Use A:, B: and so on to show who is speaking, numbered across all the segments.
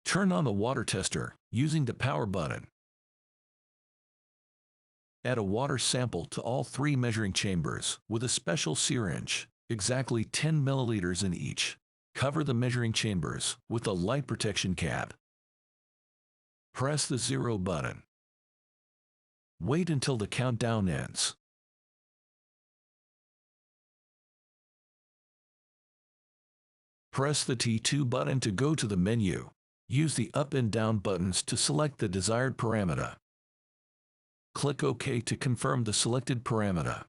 A: Turn on the water tester using the power button. Add a water sample to all 3 measuring chambers with a special syringe, exactly 10 milliliters in each. Cover the measuring chambers with a light protection cap. Press the 0 button. Wait until the countdown ends. Press the T2 button to go to the menu. Use the up and down buttons to select the desired parameter. Click OK to confirm the selected parameter.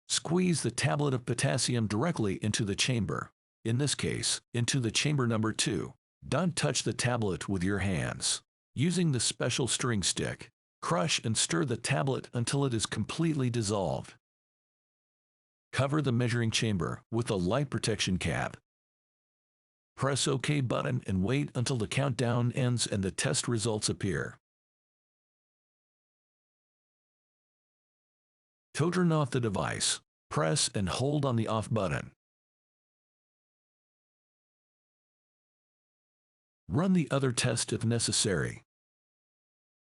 A: Squeeze the tablet of potassium directly into the chamber, in this case, into the chamber number 2. Don't touch the tablet with your hands. Using the special stirring stick, crush and stir the tablet until it is completely dissolved. Cover the measuring chamber with a light protection cap. Press OK button and wait until the countdown ends and the test results appear. To turn off the device, press and hold on the off button. Run the other test if necessary.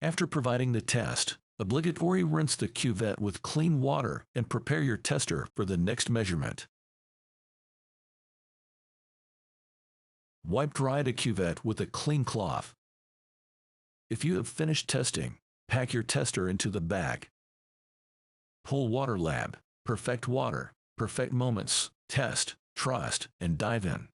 A: After providing the test, obligatory rinse the cuvette with clean water and prepare your tester for the next measurement. Wipe dry the cuvette with a clean cloth. If you have finished testing, pack your tester into the bag. PoolWaterLAB, perfect water, perfect moments, test, trust, and dive in.